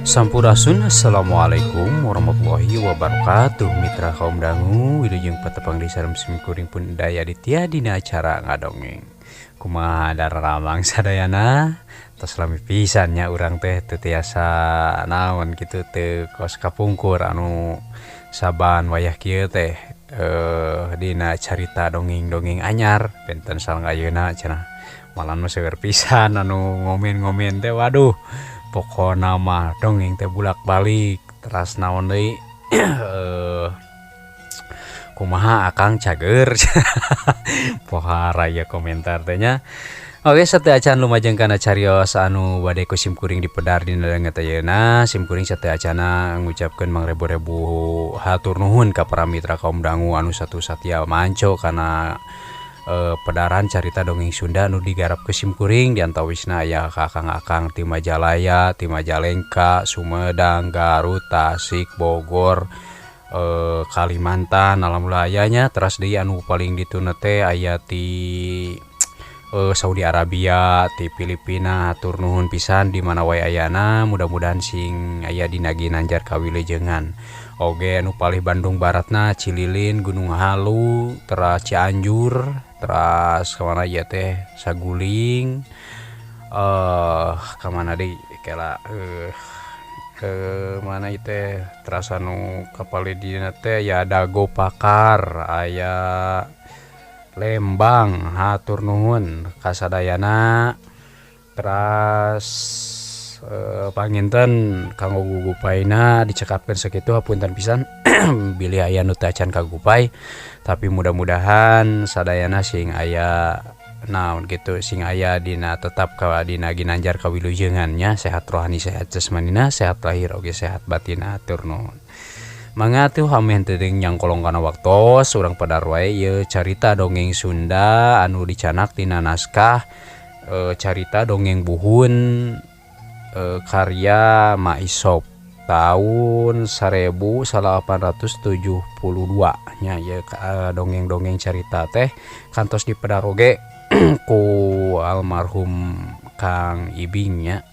Sampurasun. Assalamualaikum warahmatullahi wabarakatuh. Mitra kaum dangu wilujeng patepang di sarem simkuring pun daya ditya dina acara ngadongeng. Kumaha dararamang sadayana tos lami pisannya urang teh teu tiasa naon kitu teu kos kapungkur anu saban wayah kieu teh dina carita dongeng-dongeng anyar benten sareng ayeuna cenah. Malah nu seger pisan anu ngomen-ngomen teh waduh. Pokona mah dongeng teh bulak-balik teras naon deui kumaha akang cager poha raya komentar teh nya. Oke, sateu acan lumajeng kana carios anu bade ku simkuring dipedar dina leungeut ayeuna. Simkuring sateu acana ngucapkeun mangrebu-rebu hatur nuhun ka para mitra kaum dangu anu satu satya manco kana pedaran carita dongeng Sunda nu digarap ke simkuring diantawisna aya kakang-akang ti Majalaya, ti Majalengka, Sumedang, Garut, Tasik, Bogor, Kalimantan, alhamdulillah ayanya. Teras deui anu paling dituna teh aya ti Saudi Arabia, ti Filipina. Hatur nuhun pisan di mana wae ayana, mudah-mudahan sing aya dina ginanjar kawilujengan. Oge anu palih Bandung Baratna Cililin, Gunung Halu, teras Cianjur, teras kamana ieu teh Saguling, kamana deui kela ke mana ieu teh teras anu kapalih dina teh ya Dago Pakar, aya Lembang. Hatur nuhun kasadayana. Teras panginten kanggo gugupayna dicekapkeun sakitu hapunten pisan bilih aya nu teu acan kagupay, tapi mudah-mudahan sadayana sing aya naon kitu sing aya dina tetap ka dina ginanjar kawilujengan nya, sehat rohani, sehat jasmanina, sehat lahir oge sehat batin. Hatur nuhun. Mangga tuh hamen teuing nyangkolong kana waktos urang pedar wae ieu carita dongeng Sunda anu dicanak dina naskah carita dongeng Buhun karya Ma Isop tahun 1872 nya ya. Dongeng-dongeng carita teh kantos dipedar oge ku almarhum Kang Ibing nya,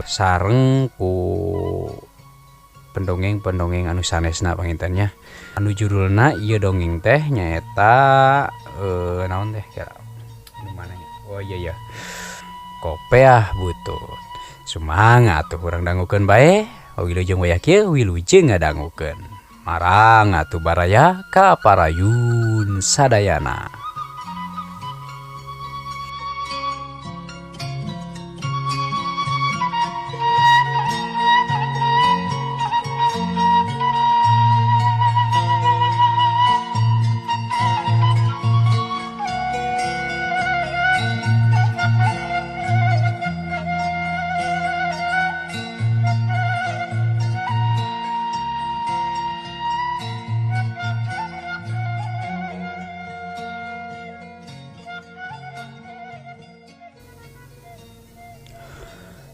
sareng ku pendongeng-pendongeng anu sanesna pangintennya. Anu judulna ieu dongeng teh nyaeta naon teh kira nu mananya. Oh iya Kopeah Butut. Sumangga atuh urang dangukeun bae, wilujeng wayah kieu wilujeng ngadangukeun. Marang atuh baraya ka parayun sadayana.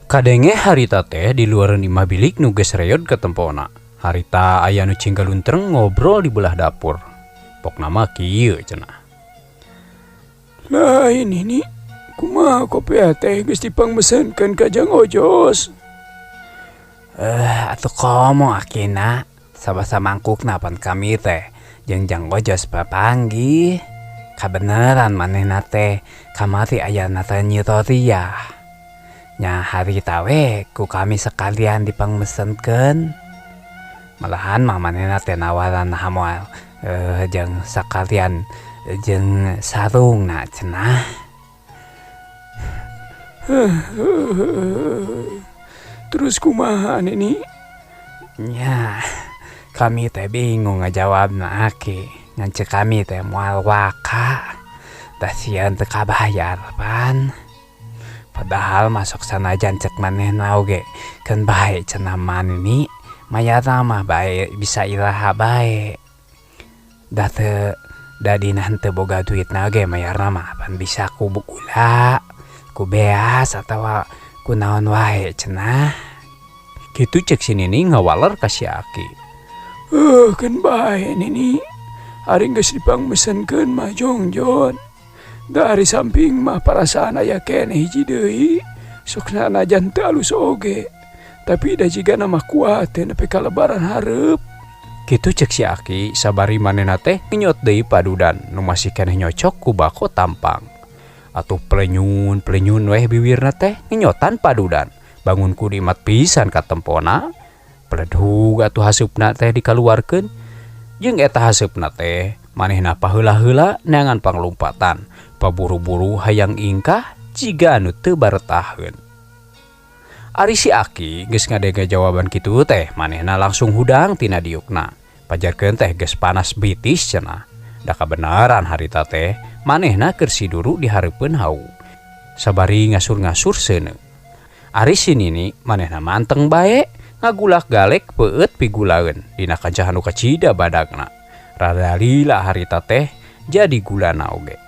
Kadenge harita teh di luareun imah bilik nu geus reod ka tempona. Harita aya nu cinggaluntreng ngobrol di belah dapur. Pokna mah kieu cenah. Lah ini kumaha kopiah teh geus dipangmesenkeun ka Jang Ojos? Atuh komo akina sabasa mangkukna pan kami teh jeung Jang Ojos papanggih. Kabeneran manehna teh kamari ayana teh Nyi Roria. Nya harita we ku kami sekalian dipangmesenkeun. Malahan mah manehna teh nawaran hamoal jeung sakalian jeung sarungna cenah. Terus kumaha ini? Nya kami teh bingung ngajawabna aki. Ngan ceuk kami teh moal waka. Tah sieun teu kabayar pan. Padahal masuk sanajan cek manehna oge keun bae cenah manini mayarna mah bae bisa iraha bae. Da dina henteu boga duitna oge mayarna mah pan bisa ku gula, ku beas atawa ku naon wae cenah. Kitu cek si Nini ngawaler ka si Aki. Keun bae Nini. Ari geus dipangmesenkeun mah jongjon. Dari samping mah perasaan aya keneh hiji deui, sok sanajan teu alus oge. Tapi da jiga nama kuat teh nepi ka lebaran hareup. Kitu cek si Aki sabari manehna teh ngenyot deui padudan nu masih keneh nyocok ku bako tampang. Atuh plenyun weh bibirna teh ngenyotan padudan. Bangun ku dimat pisan ka tempona. Pledug atuh haseupna teh dikaluarkeun. Jeung eta haseupna teh manehna paheula-heula neangan panglumpatan. Paburu-buru hayang ingkah jiga anu teu baretaheun. Ari si Aki geus ngadenge jawaban kitu teh manehna langsung hudang tina diukna. Pajarkeun teh geus panas bitis cenah. Da kabenaran harita teh manehna keur siduru di hareupeun hau. Sabari ngasur-ngasur seuneu. Ari sinini manehna manteng bae ngagulak galek peueut pigulaeun dina kancah anu kacida badagna. Rada lila harita teh jadi gulana oge.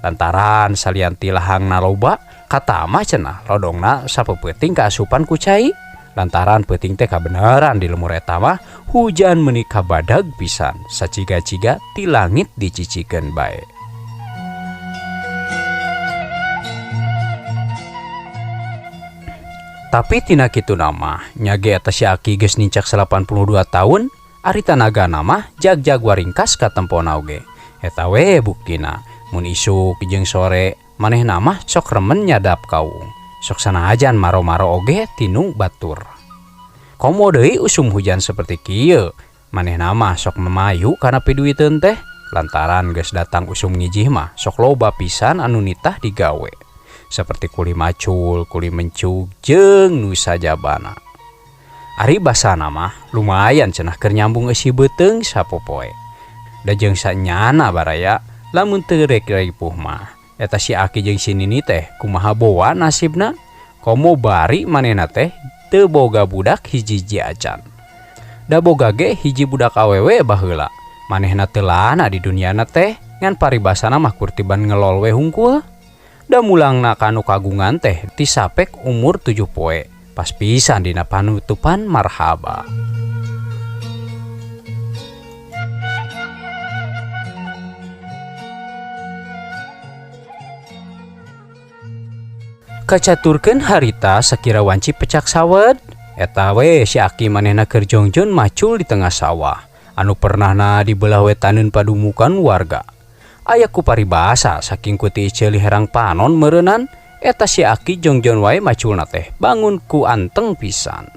Lantaran salianti lahangna loba katama cenah lodongna sapeupeting kaasupan ku cai. Lantaran peuting teh kabeneran di lemur eta mah hujan meuni kabadag pisan saciga-ciga ti langit dicicikeun bae. Tapi tina kitu nama nyage eta si Aki geus nincak 82 tahun ari tanagana mah jag-jag waringkas ka tempona oge. Eta we buktina mun isuk jeung sore manehna mah sok remen nyadap kaung. Sok sanajan maro-maro oge tinu batur. Komo deui usum hujan seperti kieu, manehna mah sok memayu kana piduiteun teh. Lantaran geus datang usum ngijih mah sok loba pisan anu nitah digawe. Seperti kuli macul, kuli mencuk, jeung nu sajabana. Ari basana mah lumayan cenah keur nyambung eusi beuteung sapopoe. Da jeung sanyana baraya lamun teu rek ripuh mah eta si Aki jeung si Nini teh kumaha boa nasibna. Komo bari manehna teh teu boga budak hiji-hiji acan. Da boga ge hiji budak awewe baheula. Manehna teu lana di duniana teh ngan paribasana mah kurtiban ngelol we hungkul. Da mulangna kanu kagungan teh ti sapek umur 7 poe. Pas pisan dina panutupan marhaba. Kacaturkeun harita sakira wanci pecak sawed. Eta we si Aki manehna keur jongjon macul di tengah sawah anu pernahna dibelah wetaneun padumukan warga. Aya ku paribasa saking ku ti ceuli herang panon meureunnan eta si Aki jongjon wae maculna teh bangun ku anteng pisan.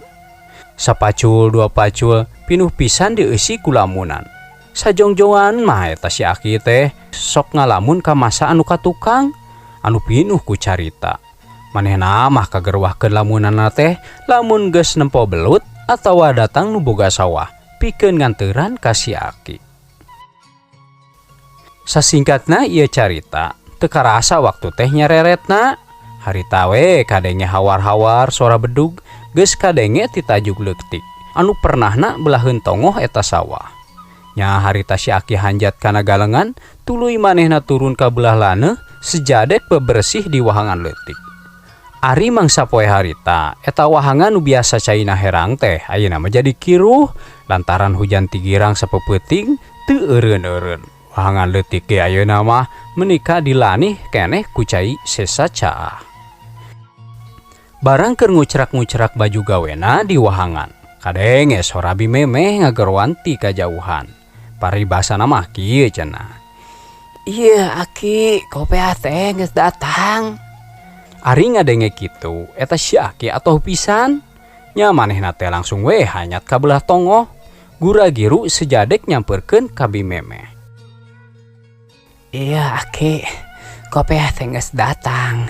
Sapacul dua pacul pinuh pisan dieusi ku lamunan. Sajongjongan mah eta si Aki teh sok ngalamun ka masa anu katukang anu pinuh ku carita. Manehna mah kagerwahkeun lamunanna teh lamun geus nempo belut atawa datang nu boga sawah pikeun nganteuran ka si Aki. Sasingkatna ieu carita teu karasa waktu teh nyareretna. Harita we kadenge hawar-hawar sora bedug geus kadenge ti tajuk leutik anu pernahna belaheun tongoh eta sawah. Nya harita si Aki hanjat kana galengan tuluy manehna turun ka belah laneuh sejadek bebersih di wahangan leutik. Ari mangsa poe harita eta wahangan nu biasa caina herang teh ayeuna mah jadi kiruh lantaran hujan tigirang sapeupeting teu eureun-eureun. Wahangan leutik ge ayeuna mah menika dilanih keneh ku cai sesa caah. Barang keur ngucrak-ngucrak baju gawena di wahangan. Kadenge sora bimemeh ngageroan ti kajauhan. Paribasana mah kieu cenah. Ieu Aki, kopea teh geus datang. Ari ngadenge kitu eta si Aki atoh pisan. Nya manehna teh langsung we hanyat ka belah tongoh. Gura-giru sejadek nyamperkeun ka bimemeh. Iya Aki, kopea teh geus datang.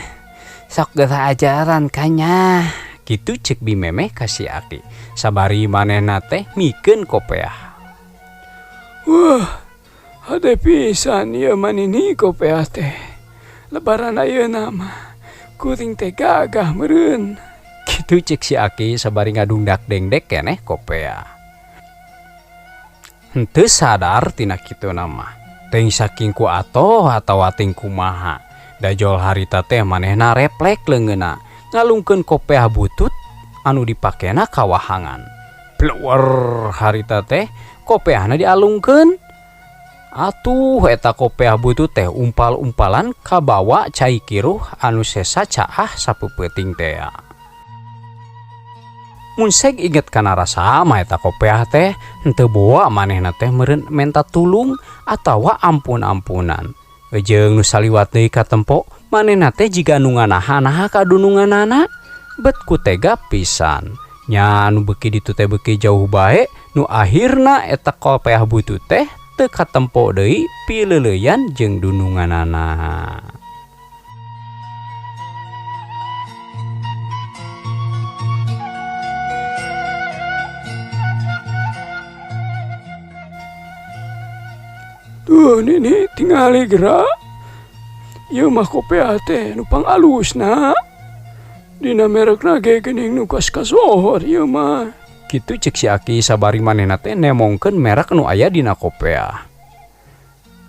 Sok geus ajaran kanya. Kitu cek bimemeh ka si Aki. Sabari manehna teh mikeun kopeah. Wah, hade pisan ieu manini kopea teh. Lebaran ayeuna mah kuring teh gagah meureun. Kitu cek si Aki sabari ngadungdak dengdek keneh kopea. Henteu sadar tina kitu nama. Teuing saking ku atoh atawa teuing kumaha. Dajol harita teh manehna replek leungeunna ngalungkeun kopea butut anu dipakena ka wahangan. Pluwer harita teh kopeahna dialungkeun. Atuh eta kopeah butut teh umpal-umpalan kabawa cai kiruh anu sesa caah sapeupeting teh. mun seg inget kana rasa mah eta kopiah teh henteu boa manehna teh meureun menta tulung atawa ampun-ampunan. Jeung nu saliwat deui ka tempo manehna teh jiga nu nganaha-naha ka dununganana bet ku tega pisan. Nya nu beuki ditu teh beuki jauh bae nu akhirna eta kopiah butut teh teu katempo deui pileuleuyan jeung dununganana. Tuh nini tingali gerak. Ieu mah kopiah teh nu pangalusna. Dina merekna ge geuning nu kas-kasohor ieu mah. Kitu cek si Aki sabari manehna teh nemongkeun merek nu aya dina kopiah.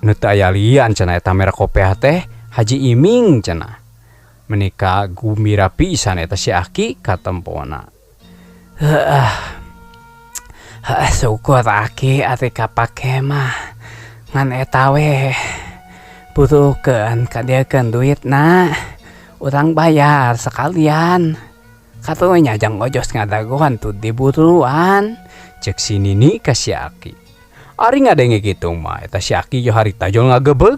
Nu teu aya lian cenah eta merek kopiah teh Haji Iming cenah. Menika gumbira pisan eta si Aki ka tempona. Syukur Aki ati kapake mah. Ngan eta we butuhkeun kadiekeun duitna. Urang bayar sekalian. Katunya jang ojos ngadagoan tuh dibutuhan. Cek si Nini ka si Aki. Ari ngadenge kitu mah eta si Aki jo harita jo ngagebeg.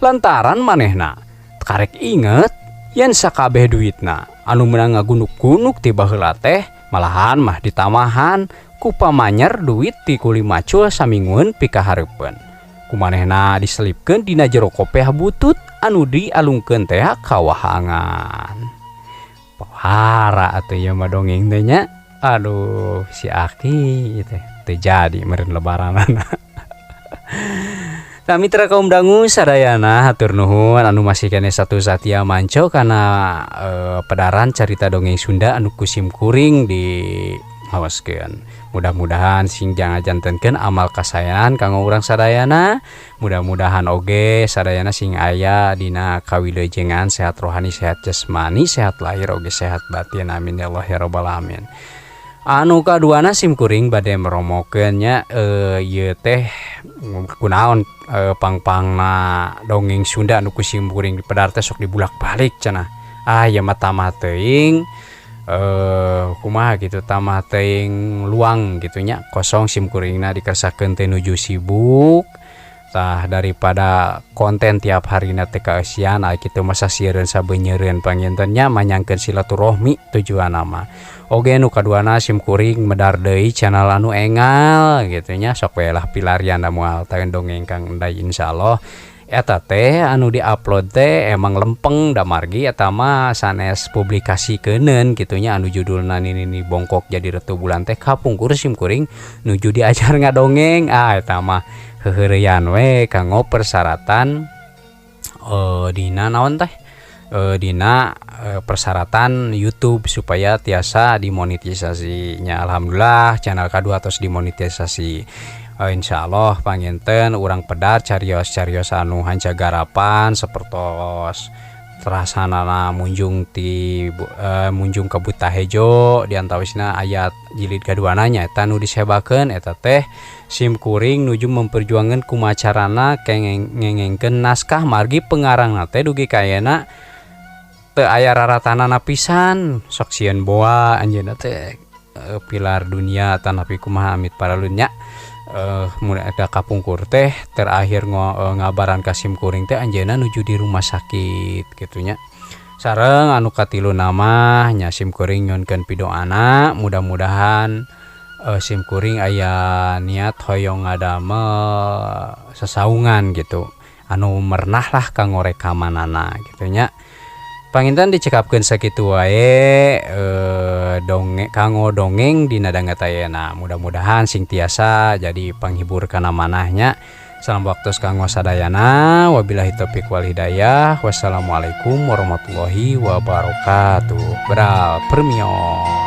Lantaran manehna karek inget yen sakabeh duitna anu meunang ngagunuk-gunuk ti baheula teh malahan mah ditamahan ku pamanyer duit ti kuli macul saminggueun pikahareupeun. Kumanehna diselipkeun dina jero kopiah butut anu dialungkeun teh ka wahangan. Pohara atuh ieu mah dongeng teh nya. Aduh si Aki teh teu jadi meureun lebaranana. Nah mitra kaum dangu sadayana hatur nuhun anu masih kene satu satia manco kana pedaran carita dongeng Sunda anu kusim kuring di hawaskeun. Mudah-mudahan sing jantenkeun amal kasayangan kanggo urang sadayana. Mudah-mudahan oge sadayana sing aya dina kawilujengan sehat rohani, sehat jasmani, sehat lahir oge sehat batin. Amin ya Allah ya rabbal alamin. Anu kaduana sim kuring bade meromokeun nya ieu teh kunaon pang-pangna dongeng Sunda anu kusim kuring di pedar teh sok dibulak-balik cenah. Ieu mah tamat teuing. Kumaha gitu tamat teuing luang gitunya kosong sim kuringna dikersakeun teh nuju sibuk tah daripada konten tiap harina teh kaeusian aya kitu mah sasiereun sabeunyereun pangintennya manyangkeun silaturahmi tujuan mah. Oge nu kaduana sim kuring medar deui channel anu engal gitunya sok we lah pilarian moal taeun dongeng Kang Endai insyaallah. Eta teh anu diupload teh emang lempeng da margi eta mah sanes publikasikeun gitunya anu judulna Nini bongkok jadi ratu bulan teh kapungkur sim kuring nuju diajar ngadongeng. Eta mah heureuyan we kanggo persyaratan dina naon teh dina persyaratan YouTube supaya tiasa dimonetisasinya. Alhamdulillah channel kedua tos dimonetisasi. Insyaallah panginten urang pedar carios-carios anu hanca garapan sapertos terasanana munjung ke Butahejo diantawisna ayat jilid kaduana nya eta nu disebakeun eta teh sim kuring nuju memperjuangkeun kumacarana kengengkeun naskah margi pengarangna teh dugi kayana teu aya raratanana pisan sok sieun boa anjeunna teh pilar dunia tanapi kumaha amit paralun nya. Mulai ada kapungkur teh terakhir ngabaran kasim kuring teh anjeunna nuju di rumah sakit gitunya. Sareng anu katilu nama nya sim kuring nyunkeun pidoana mudah-mudahan sim kuring aya niat hoyong ngadamel sesaungan gitu anu mernah lah kanggo rekamanana gitunya. Panginten dicekapkeun sakitu wae dongeng kanggo dongeng dina dangatayana. Mudah-mudahan sing tiasa jadi panghibur kana manahnya. Salam waktos kanggo sadayana. Wabillahi taufiq wal hidayah. Wassalamualaikum warahmatullahi wabarakatuh. Beral permios.